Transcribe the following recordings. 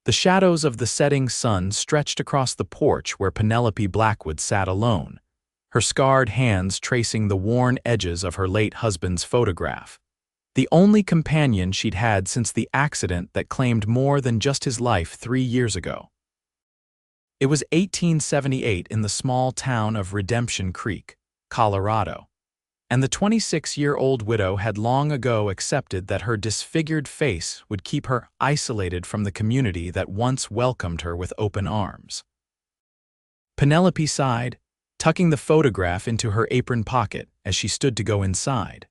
The shadows of the setting sun stretched across the porch where Penelope Blackwood sat alone, her scarred hands tracing the worn edges of her late husband's photograph, the only companion she'd had since the accident that claimed more than just his life 3 years ago. It was 1878 in the small town of Redemption Creek, Colorado, and the 26-year-old widow had long ago accepted that her disfigured face would keep her isolated from the community that once welcomed her with open arms. Penelope sighed, tucking the photograph into her apron pocket as she stood to go inside.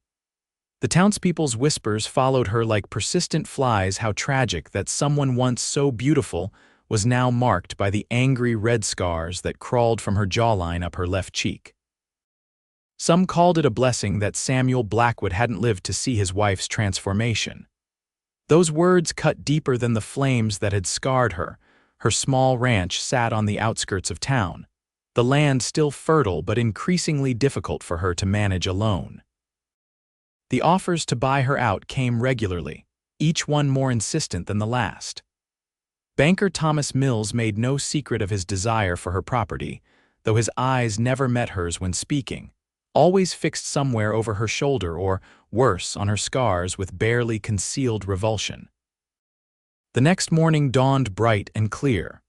The townspeople's whispers followed her like persistent flies. How tragic that someone once so beautiful was now marked by the angry red scars that crawled from her jawline up her left cheek. Some called it a blessing that Samuel Blackwood hadn't lived to see his wife's transformation. Those words cut deeper than the flames that had scarred her. Her small ranch sat on the outskirts of town, the land still fertile but increasingly difficult for her to manage alone. The offers to buy her out came regularly, each one more insistent than the last. Banker Thomas Mills made no secret of his desire for her property, though his eyes never met hers when speaking, always fixed somewhere over her shoulder or, worse, on her scars with barely concealed revulsion. The next morning dawned bright and clear.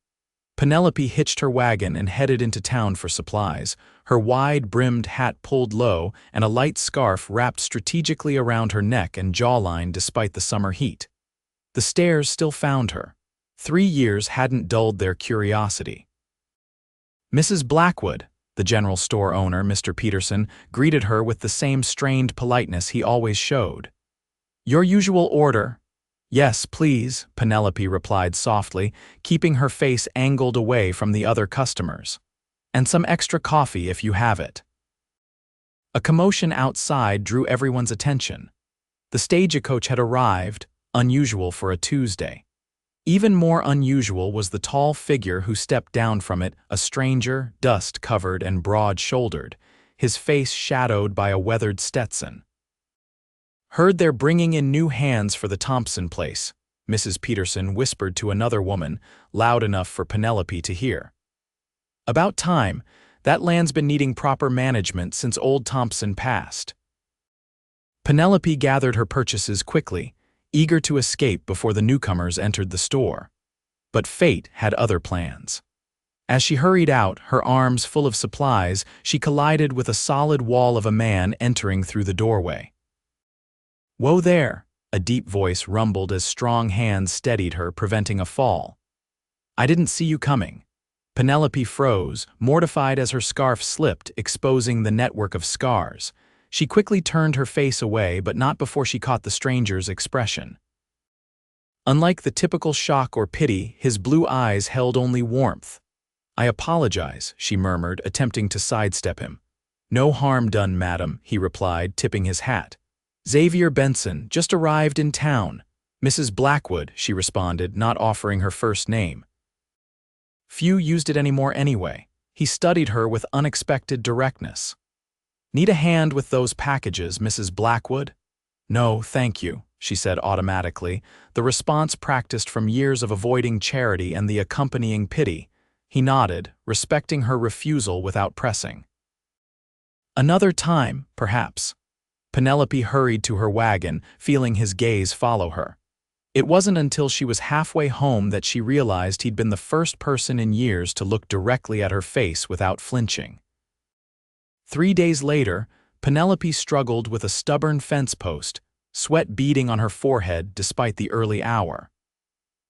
Penelope hitched her wagon and headed into town for supplies, her wide-brimmed hat pulled low and a light scarf wrapped strategically around her neck and jawline despite the summer heat. The stares still found her. 3 years hadn't dulled their curiosity. Mrs. Blackwood, the general store owner, Mr. Peterson, greeted her with the same strained politeness he always showed. "Your usual order?" "Yes, please," Penelope replied softly, keeping her face angled away from the other customers. "And some extra coffee if you have it." A commotion outside drew everyone's attention. The stagecoach had arrived, unusual for a Tuesday. Even more unusual was the tall figure who stepped down from it, a stranger, dust-covered and broad-shouldered, his face shadowed by a weathered Stetson. "Heard they're bringing in new hands for the Thompson place," Mrs. Peterson whispered to another woman, loud enough for Penelope to hear. "About time. That land's been needing proper management since old Thompson passed." Penelope gathered her purchases quickly, eager to escape before the newcomers entered the store. But fate had other plans. As she hurried out, her arms full of supplies, she collided with a solid wall of a man entering through the doorway. "Whoa there," a deep voice rumbled as strong hands steadied her, preventing a fall. "I didn't see you coming." Penelope froze, mortified as her scarf slipped, exposing the network of scars. She quickly turned her face away, but not before she caught the stranger's expression. Unlike the typical shock or pity, his blue eyes held only warmth. "I apologize," she murmured, attempting to sidestep him. "No harm done, madam," he replied, tipping his hat. "Xavier Benson, just arrived in town." "Mrs. Blackwood," she responded, not offering her first name. Few used it anymore anyway. He studied her with unexpected directness. "Need a hand with those packages, Mrs. Blackwood?" "No, thank you," she said automatically, the response practiced from years of avoiding charity and the accompanying pity. He nodded, respecting her refusal without pressing. "Another time, perhaps." Penelope hurried to her wagon, feeling his gaze follow her. It wasn't until she was halfway home that she realized he'd been the first person in years to look directly at her face without flinching. 3 days later, Penelope struggled with a stubborn fence post, sweat beading on her forehead despite the early hour.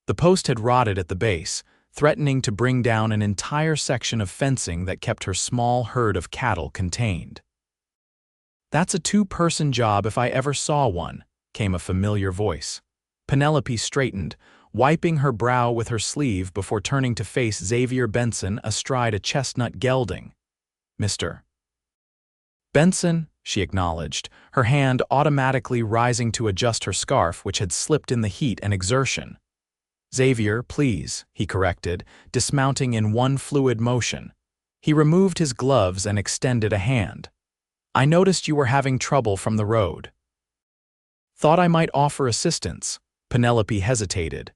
The post had rotted at the base, threatening to bring down an entire section of fencing that kept her small herd of cattle contained. "That's a 2-person job if I ever saw one," came a familiar voice. Penelope straightened, wiping her brow with her sleeve before turning to face Xavier Benson astride a chestnut gelding. "Mr. Benson," she acknowledged, her hand automatically rising to adjust her scarf, which had slipped in the heat and exertion. "Xavier, please," he corrected, dismounting in one fluid motion. He removed his gloves and extended a hand. "I noticed you were having trouble from the road." "Thought I might offer assistance." Penelope hesitated.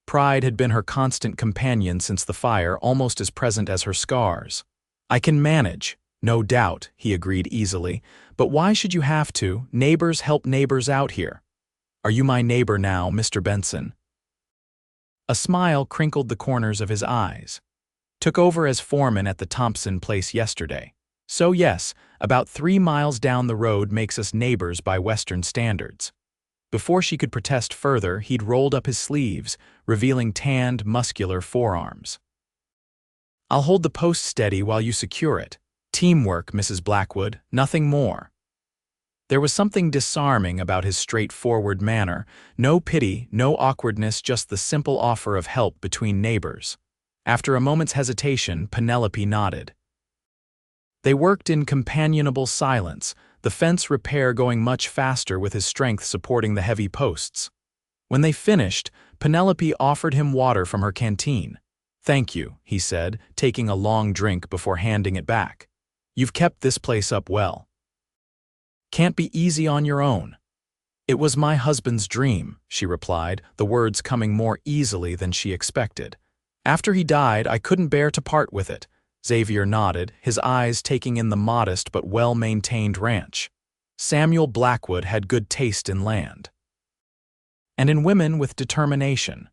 Pride had been her constant companion since the fire, almost as present as her scars. "I can manage, no doubt," he agreed easily. "But why should you have to? Neighbors help neighbors out here." "Are you my neighbor now, Mr. Benson?" A smile crinkled the corners of his eyes. "Took over as foreman at the Thompson place yesterday. So yes, about 3 miles down the road makes us neighbors by Western standards." Before she could protest further, he'd rolled up his sleeves, revealing tanned, muscular forearms. "I'll hold the post steady while you secure it. Teamwork, Mrs. Blackwood, nothing more." There was something disarming about his straightforward manner. No pity, no awkwardness, just the simple offer of help between neighbors. After a moment's hesitation, Penelope nodded. They worked in companionable silence, the fence repair going much faster with his strength supporting the heavy posts. When they finished, Penelope offered him water from her canteen. "Thank you," he said, taking a long drink before handing it back. "You've kept this place up well." "Can't be easy on your own." "It was my husband's dream," she replied, the words coming more easily than she expected. "After he died, I couldn't bear to part with it." Xavier nodded, his eyes taking in the modest but well-maintained ranch. Samuel Blackwood had good taste in land. And in women with determination.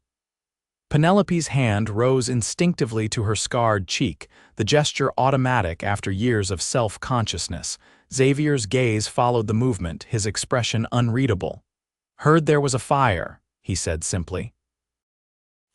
Penelope's hand rose instinctively to her scarred cheek, the gesture automatic after years of self-consciousness. Xavier's gaze followed the movement, his expression unreadable. "Heard there was a fire," he said simply.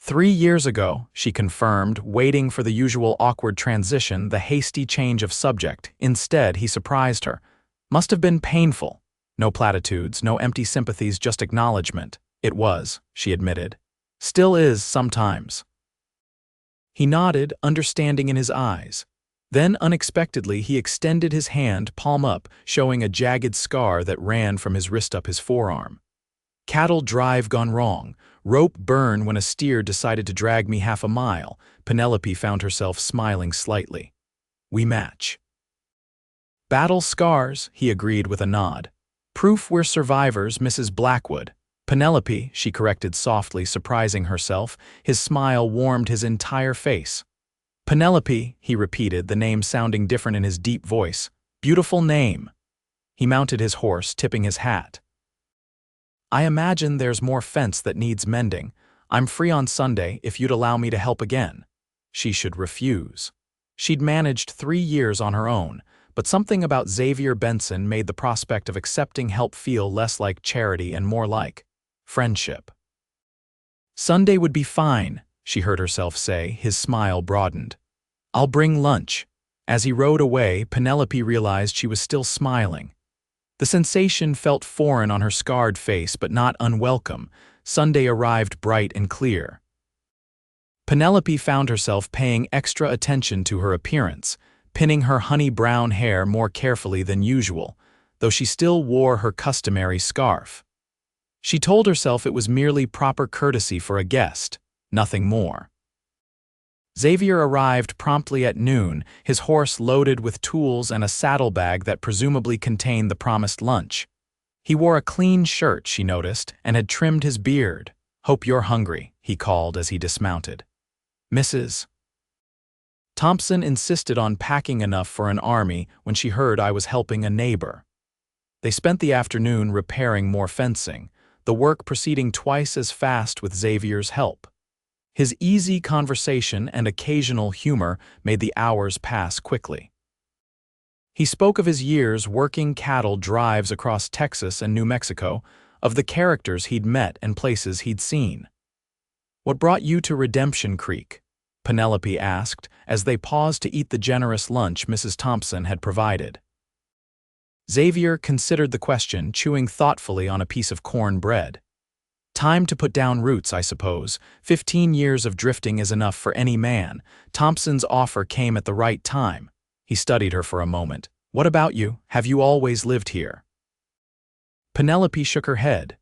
3 years ago," she confirmed, waiting for the usual awkward transition, the hasty change of subject. Instead, he surprised her. "Must have been painful." No platitudes, no empty sympathies, just acknowledgement. "It was," she admitted. "Still is, sometimes." He nodded, understanding in his eyes. Then, unexpectedly, he extended his hand, palm up, showing a jagged scar that ran from his wrist up his forearm. "Cattle drive gone wrong. Rope burn when a steer decided to drag me half a mile." Penelope found herself smiling slightly. "We match." "Battle scars," he agreed with a nod. "Proof we're survivors, Mrs. Blackwood." "Penelope," she corrected softly, surprising herself. His smile warmed his entire face. "Penelope," he repeated, the name sounding different in his deep voice. "Beautiful name." He mounted his horse, tipping his hat. "I imagine there's more fence that needs mending. I'm free on Sunday if you'd allow me to help again." She should refuse. She'd managed 3 years on her own, but something about Xavier Benson made the prospect of accepting help feel less like charity and more like friendship. "Sunday would be fine," she heard herself say, his smile broadened. "I'll bring lunch." As he rode away, Penelope realized she was still smiling. The sensation felt foreign on her scarred face, but not unwelcome. Sunday arrived bright and clear. Penelope found herself paying extra attention to her appearance, pinning her honey-brown hair more carefully than usual, though she still wore her customary scarf. She told herself it was merely proper courtesy for a guest, nothing more. Xavier arrived promptly at noon, his horse loaded with tools and a saddlebag that presumably contained the promised lunch. He wore a clean shirt, she noticed, and had trimmed his beard. "Hope you're hungry," he called as he dismounted. "Mrs. Thompson insisted on packing enough for an army when she heard I was helping a neighbor." They spent the afternoon repairing more fencing, the work proceeding twice as fast with Xavier's help. His easy conversation and occasional humor made the hours pass quickly. He spoke of his years working cattle drives across Texas and New Mexico, of the characters he'd met and places he'd seen. "What brought you to Redemption Creek?" Penelope asked, as they paused to eat the generous lunch Mrs. Thompson had provided. Xavier considered the question, chewing thoughtfully on a piece of corn bread. "Time to put down roots, I suppose. 15 years of drifting is enough for any man." Thompson's offer came at the right time. He studied her for a moment. "What about you? Have you always lived here?" Penelope shook her head.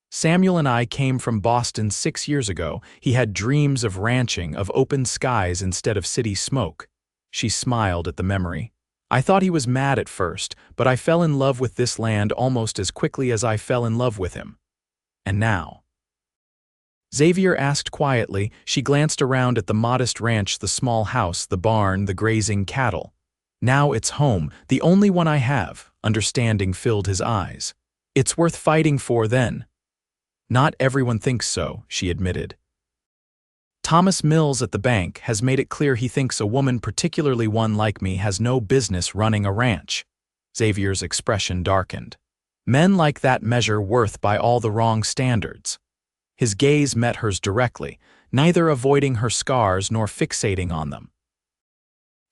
"Samuel and I came from Boston 6 years ago. He had dreams of ranching, of open skies instead of city smoke." She smiled at the memory. "I thought he was mad at first, but I fell in love with this land almost as quickly as I fell in love with him. And now." Xavier asked quietly. She glanced around at the modest ranch, the small house, the barn, the grazing cattle. Now it's home, the only one I have. Understanding filled his eyes. It's worth fighting for then. Not everyone thinks so, she admitted. Thomas Mills at the bank has made it clear he thinks a woman, particularly one like me, has no business running a ranch. Xavier's expression darkened. Men like that measure worth by all the wrong standards. His gaze met hers directly, neither avoiding her scars nor fixating on them.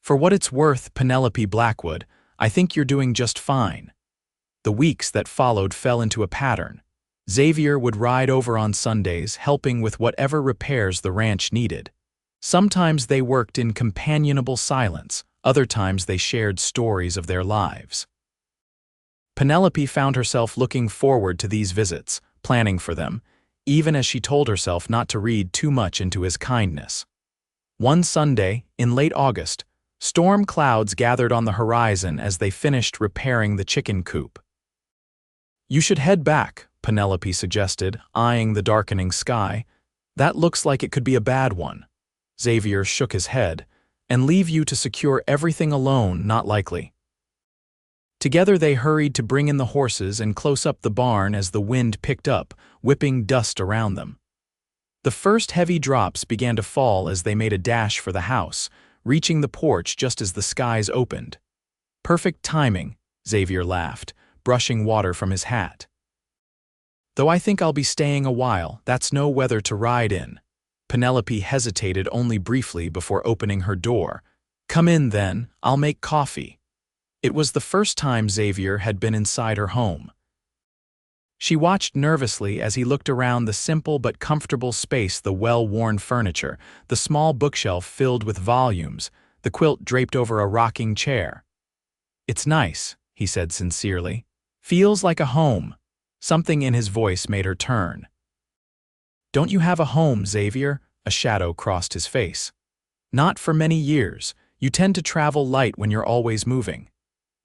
For what it's worth, Penelope Blackwood, I think you're doing just fine. The weeks that followed fell into a pattern. Xavier would ride over on Sundays, helping with whatever repairs the ranch needed. Sometimes they worked in companionable silence, other times they shared stories of their lives. Penelope found herself looking forward to these visits, planning for them, even as she told herself not to read too much into his kindness. One Sunday, in late August, storm clouds gathered on the horizon as they finished repairing the chicken coop. "You should head back," Penelope suggested, eyeing the darkening sky. "That looks like it could be a bad one." Xavier shook his head. "And leave you to secure everything alone, not likely." Together they hurried to bring in the horses and close up the barn as the wind picked up, whipping dust around them. The first heavy drops began to fall as they made a dash for the house, reaching the porch just as the skies opened. "Perfect timing," Xavier laughed, brushing water from his hat. "Though I think I'll be staying a while, that's no weather to ride in." Penelope hesitated only briefly before opening her door. "Come in then, I'll make coffee." It was the first time Xavier had been inside her home. She watched nervously as he looked around the simple but comfortable space, the well-worn furniture, the small bookshelf filled with volumes, the quilt draped over a rocking chair. "It's nice," he said sincerely. "Feels like a home." Something in his voice made her turn. "Don't you have a home, Xavier?" A shadow crossed his face. "Not for many years. You tend to travel light when you're always moving."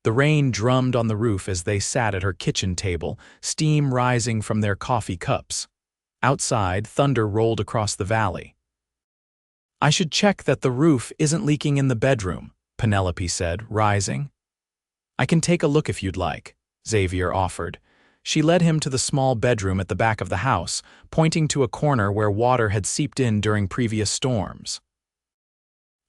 The rain drummed on the roof as they sat at her kitchen table, steam rising from their coffee cups. Outside, thunder rolled across the valley. "I should check that the roof isn't leaking in the bedroom," Penelope said, rising. "I can take a look if you'd like," Xavier offered. She led him to the small bedroom at the back of the house, pointing to a corner where water had seeped in during previous storms.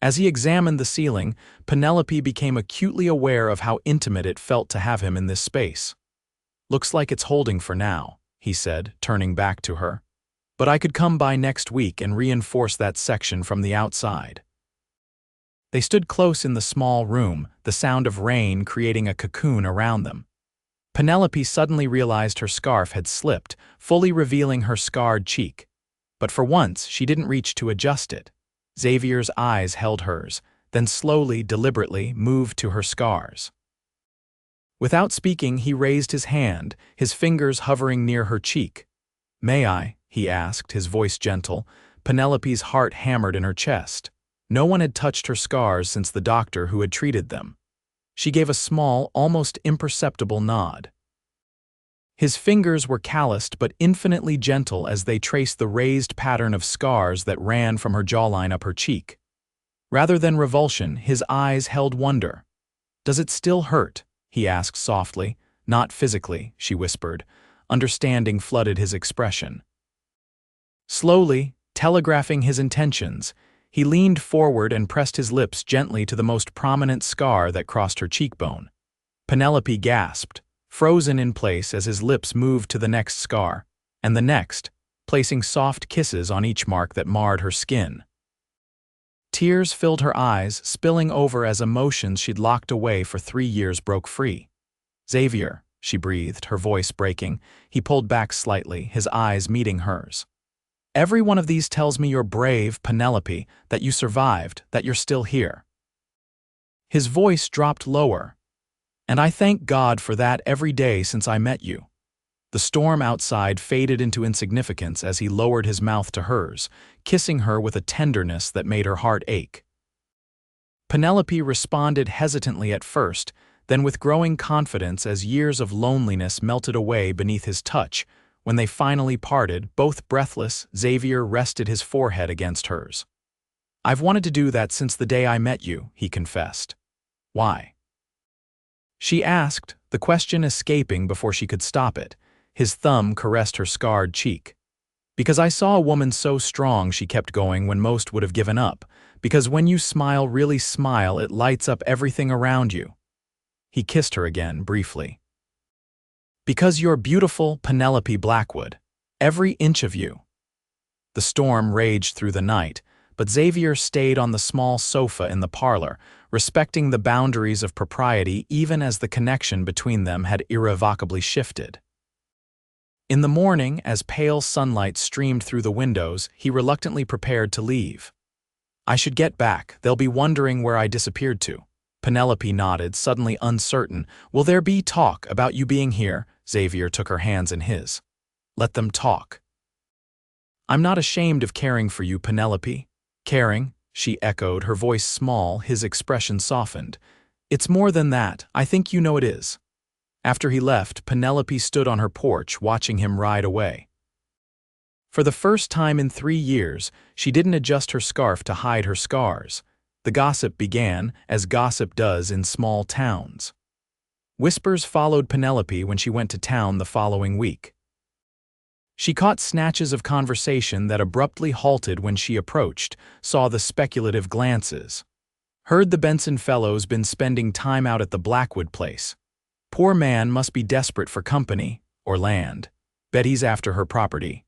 As he examined the ceiling, Penelope became acutely aware of how intimate it felt to have him in this space. "Looks like it's holding for now," he said, turning back to her. "But I could come by next week and reinforce that section from the outside." They stood close in the small room, the sound of rain creating a cocoon around them. Penelope suddenly realized her scarf had slipped, fully revealing her scarred cheek. But for once, she didn't reach to adjust it. Xavier's eyes held hers, then slowly, deliberately moved to her scars. Without speaking, he raised his hand, his fingers hovering near her cheek. "May I?" he asked, his voice gentle. Penelope's heart hammered in her chest. No one had touched her scars since the doctor who had treated them. She gave a small, almost imperceptible nod. His fingers were calloused but infinitely gentle as they traced the raised pattern of scars that ran from her jawline up her cheek. Rather than revulsion, his eyes held wonder. "Does it still hurt?" he asked softly. "Not physically," she whispered. Understanding flooded his expression. Slowly, telegraphing his intentions, he leaned forward and pressed his lips gently to the most prominent scar that crossed her cheekbone. Penelope gasped, frozen in place as his lips moved to the next scar, and the next, placing soft kisses on each mark that marred her skin. Tears filled her eyes, spilling over as emotions she'd locked away for 3 years broke free. "Xavier," she breathed, her voice breaking. He pulled back slightly, his eyes meeting hers. "Every one of these tells me you're brave, Penelope, that you survived, that you're still here." His voice dropped lower. "And I thank God for that every day since I met you." The storm outside faded into insignificance as he lowered his mouth to hers, kissing her with a tenderness that made her heart ache. Penelope responded hesitantly at first, then with growing confidence as years of loneliness melted away beneath his touch, When they finally parted, both breathless, Xavier rested his forehead against hers. "I've wanted to do that since the day I met you," he confessed. "Why?" she asked, the question escaping before she could stop it. His thumb caressed her scarred cheek. "Because I saw a woman so strong," she kept going when most would have given up. "Because when you smile, really smile, it lights up everything around you." He kissed her again, briefly. "Because you're beautiful, Penelope Blackwood. Every inch of you." The storm raged through the night, but Xavier stayed on the small sofa in the parlor, respecting the boundaries of propriety even as the connection between them had irrevocably shifted. In the morning, as pale sunlight streamed through the windows, he reluctantly prepared to leave. "I should get back. They'll be wondering where I disappeared to." Penelope nodded, suddenly uncertain. "Will there be talk about you being here?" Xavier took her hands in his. "Let them talk." "I'm not ashamed of caring for you, Penelope." "Caring?" she echoed, her voice small, his expression softened. "It's more than that. I think you know it is." After he left, Penelope stood on her porch, watching him ride away. For the first time in 3 years, she didn't adjust her scarf to hide her scars. The gossip began, as gossip does in small towns. Whispers followed Penelope when she went to town the following week. She caught snatches of conversation that abruptly halted when she approached, saw the speculative glances. Heard the Benson fellows been spending time out at the Blackwood place. Poor man must be desperate for company, or land. Bet he's after her property.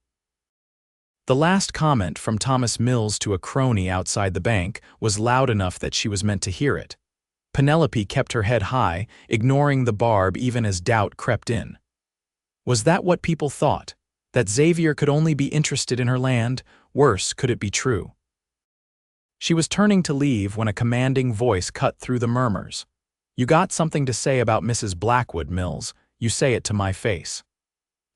The last comment from Thomas Mills to a crony outside the bank was loud enough that she was meant to hear it. Penelope kept her head high, ignoring the barb even as doubt crept in. Was that what people thought? That Xavier could only be interested in her land? Worse, could it be true? She was turning to leave when a commanding voice cut through the murmurs. "You got something to say about Mrs. Blackwood, Mills. You say it to my face."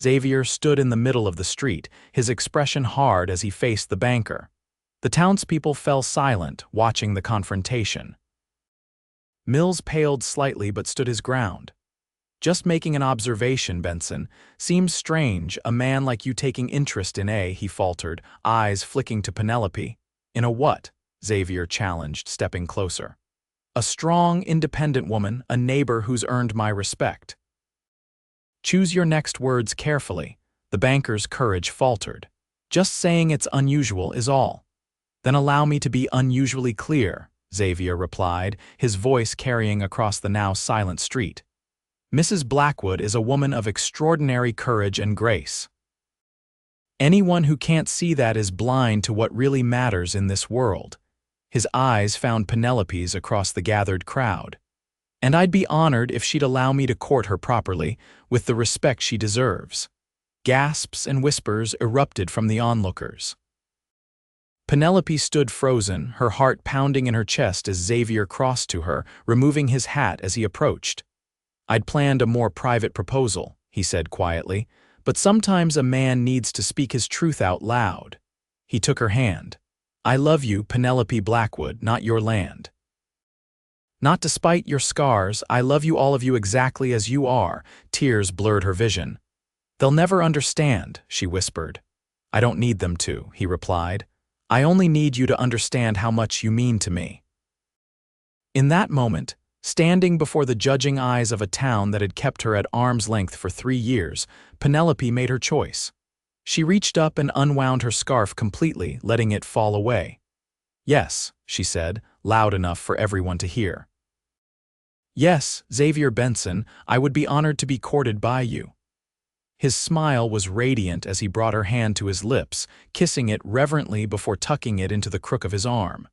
Xavier stood in the middle of the street, his expression hard as he faced the banker. The townspeople fell silent, watching the confrontation. Mills paled slightly but stood his ground. "Just making an observation, Benson. Seems strange, a man like you taking interest in he faltered, eyes flicking to Penelope. "In a what?" Xavier challenged, stepping closer. "A strong, independent woman, a neighbor who's earned my respect." Choose your next words carefully. The banker's courage faltered. "Just saying it's unusual is all." "Then allow me to be unusually clear," Xavier replied, his voice carrying across the now silent street. "Mrs. Blackwood is a woman of extraordinary courage and grace. Anyone who can't see that is blind to what really matters in this world." His eyes found Penelope's across the gathered crowd. "And I'd be honored if she'd allow me to court her properly, with the respect she deserves." Gasps and whispers erupted from the onlookers. Penelope stood frozen, her heart pounding in her chest as Xavier crossed to her, removing his hat as he approached. "I'd planned a more private proposal," he said quietly, "but sometimes a man needs to speak his truth out loud." He took her hand. "I love you, Penelope Blackwood, not your land. Not despite your scars, I love you, all of you, exactly as you are." Tears blurred her vision. "They'll never understand," she whispered. "I don't need them to," he replied. "I only need you to understand how much you mean to me." In that moment, standing before the judging eyes of a town that had kept her at arm's length for 3 years, Penelope made her choice. She reached up and unwound her scarf completely, letting it fall away. "Yes," she said, loud enough for everyone to hear. "Yes, Xavier Benson, I would be honored to be courted by you." His smile was radiant as he brought her hand to his lips, kissing it reverently before tucking it into the crook of his arm.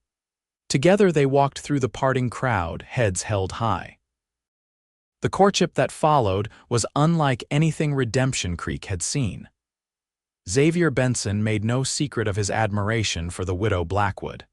Together they walked through the parting crowd, heads held high. The courtship that followed was unlike anything Redemption Creek had seen. Xavier Benson made no secret of his admiration for the widow Blackwood.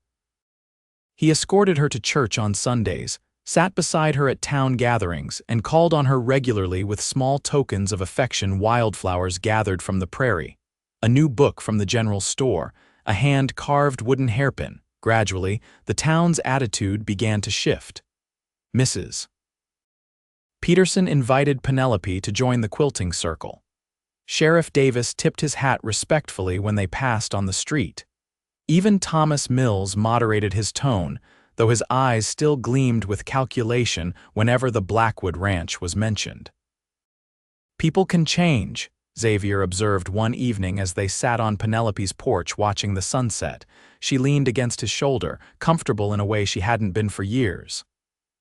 He escorted her to church on Sundays, sat beside her at town gatherings, and called on her regularly with small tokens of affection: wildflowers gathered from the prairie, a new book from the general store, a hand-carved wooden hairpin. Gradually, the town's attitude began to shift. Mrs. Peterson invited Penelope to join the quilting circle. Sheriff Davis tipped his hat respectfully when they passed on the street. Even Thomas Mills moderated his tone, though his eyes still gleamed with calculation whenever the Blackwood Ranch was mentioned. "People can change," Xavier observed one evening as they sat on Penelope's porch watching the sunset. She leaned against his shoulder, comfortable in a way she hadn't been for years.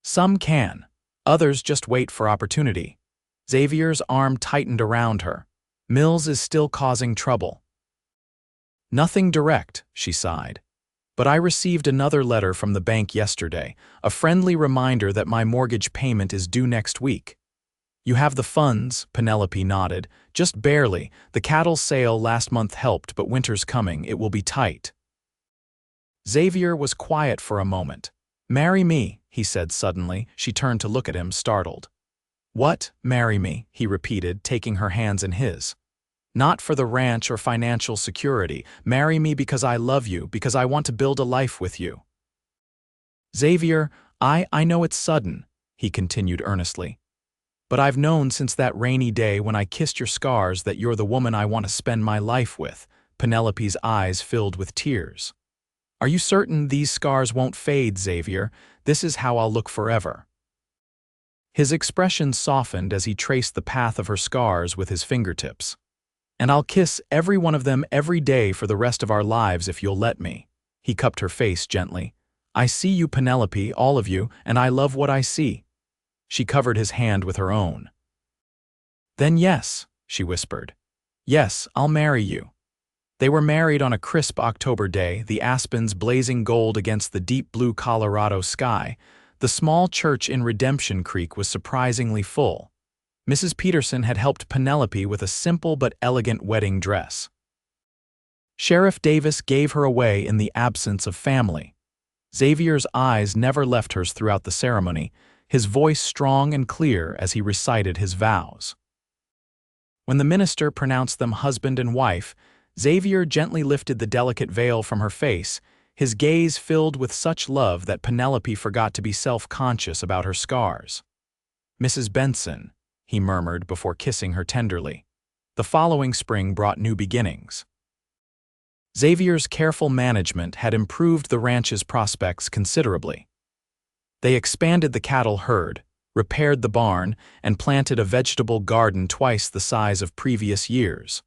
"Some can. Others just wait for opportunity." Xavier's arm tightened around her. "Mills is still causing trouble." "Nothing direct," she sighed. "But I received another letter from the bank yesterday, a friendly reminder that my mortgage payment is due next week." "You have the funds," Penelope nodded. "Just barely. The cattle sale last month helped, but winter's coming. It will be tight." Xavier was quiet for a moment. "Marry me," he said suddenly. She turned to look at him, startled. "What, marry me?" he repeated, taking her hands in his. "Not for the ranch or financial security. Marry me because I love you, because I want to build a life with you." "Xavier, I know it's sudden," he continued earnestly. "But I've known since that rainy day when I kissed your scars that you're the woman I want to spend my life with." Penelope's eyes filled with tears. "Are you certain these scars won't fade, Xavier? This is how I'll look forever." His expression softened as he traced the path of her scars with his fingertips. "And I'll kiss every one of them every day for the rest of our lives if you'll let me." He cupped her face gently. "I see you, Penelope, all of you, and I love what I see." She covered his hand with her own. "Then yes," she whispered. "Yes, I'll marry you." They were married on a crisp October day, the aspens blazing gold against the deep blue Colorado sky. The small church in Redemption Creek was surprisingly full. Mrs. Peterson had helped Penelope with a simple but elegant wedding dress. Sheriff Davis gave her away in the absence of family. Xavier's eyes never left hers throughout the ceremony, his voice strong and clear as he recited his vows. When the minister pronounced them husband and wife, Xavier gently lifted the delicate veil from her face, his gaze filled with such love that Penelope forgot to be self-conscious about her scars. "Mrs. Benson," he murmured before kissing her tenderly. The following spring brought new beginnings. Xavier's careful management had improved the ranch's prospects considerably. They expanded the cattle herd, repaired the barn, and planted a vegetable garden twice the size of previous years.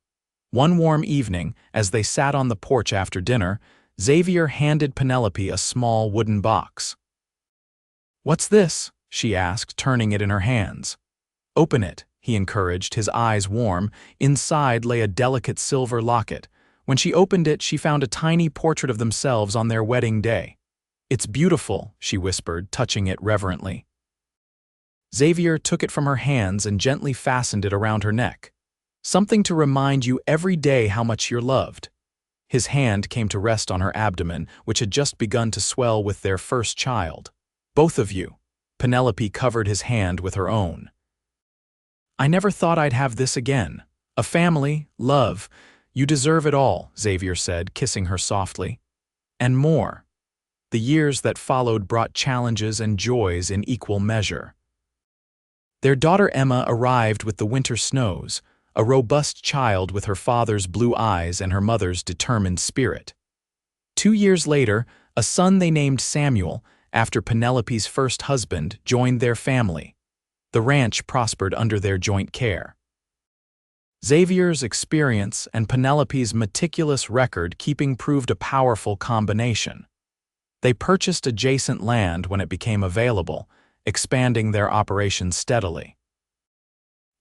One warm evening, as they sat on the porch after dinner, Xavier handed Penelope a small wooden box. "What's this?" she asked, turning it in her hands. "Open it," he encouraged, his eyes warm. Inside lay a delicate silver locket. When she opened it, she found a tiny portrait of themselves on their wedding day. "It's beautiful," she whispered, touching it reverently. Xavier took it from her hands and gently fastened it around her neck. "Something to remind you every day how much you're loved." His hand came to rest on her abdomen, which had just begun to swell with their first child. "Both of you." Penelope covered his hand with her own. "I never thought I'd have this again. A family, love. You deserve it all," Xavier said, kissing her softly. "And more." The years that followed brought challenges and joys in equal measure. Their daughter Emma arrived with the winter snows, a robust child with her father's blue eyes and her mother's determined spirit. 2 years later, a son they named Samuel, after Penelope's first husband, joined their family. The ranch prospered under their joint care. Xavier's experience and Penelope's meticulous record-keeping proved a powerful combination. They purchased adjacent land when it became available, expanding their operations steadily.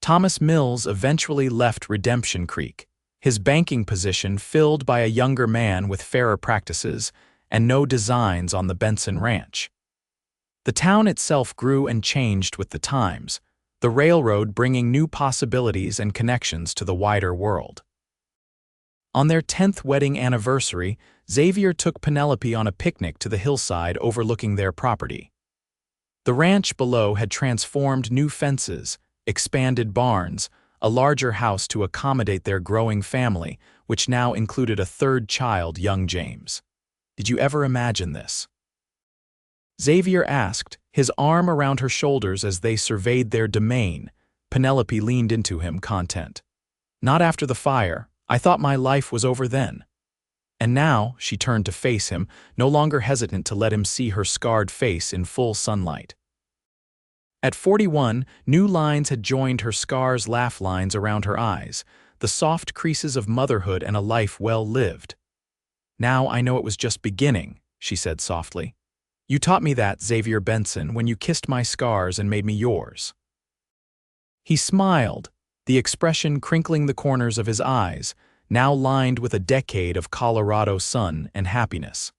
Thomas Mills eventually left Redemption Creek, his banking position filled by a younger man with fairer practices and no designs on the Benson Ranch. The town itself grew and changed with the times, the railroad bringing new possibilities and connections to the wider world. On their 10th wedding anniversary, Xavier took Penelope on a picnic to the hillside overlooking their property. The ranch below had transformed new fences, expanded barns, a larger house to accommodate their growing family, which now included a third child, young James. "Did you ever imagine this?" Xavier asked, his arm around her shoulders as they surveyed their domain. Penelope leaned into him, content. Not after the fire. I thought my life was over then. And now, she turned to face him, no longer hesitant to let him see her scarred face in full sunlight. At 41, new lines had joined her scars, laugh lines around her eyes, the soft creases of motherhood and a life well lived. Now I know it was just beginning, she said softly. You taught me that, Xavier Benson, when you kissed my scars and made me yours. He smiled, the expression crinkling the corners of his eyes, now lined with a decade of Colorado sun and happiness.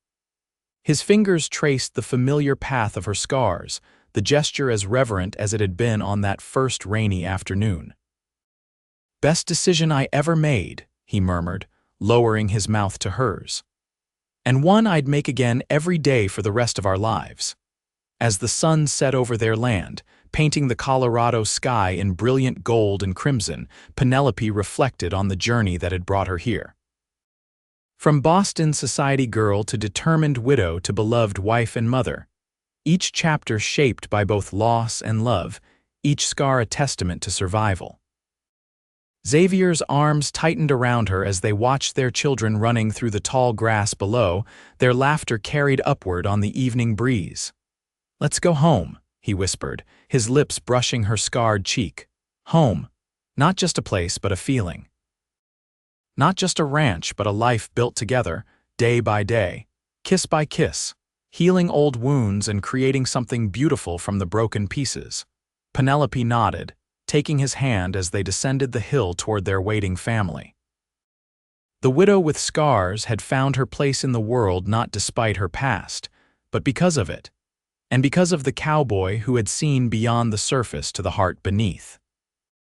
His fingers traced the familiar path of her scars, the gesture as reverent as it had been on that first rainy afternoon. Best decision I ever made, he murmured, lowering his mouth to hers. And one I'd make again every day for the rest of our lives. As the sun set over their land, painting the Colorado sky in brilliant gold and crimson, Penelope reflected on the journey that had brought her here. From Boston society girl to determined widow to beloved wife and mother, each chapter shaped by both loss and love, each scar a testament to survival. Xavier's arms tightened around her as they watched their children running through the tall grass below, their laughter carried upward on the evening breeze. Let's go home, he whispered, his lips brushing her scarred cheek. Home. Not just a place, but a feeling. Not just a ranch, but a life built together, day by day, kiss by kiss, healing old wounds and creating something beautiful from the broken pieces. Penelope nodded, taking his hand as they descended the hill toward their waiting family. The widow with scars had found her place in the world not despite her past, but because of it, and because of the cowboy who had seen beyond the surface to the heart beneath.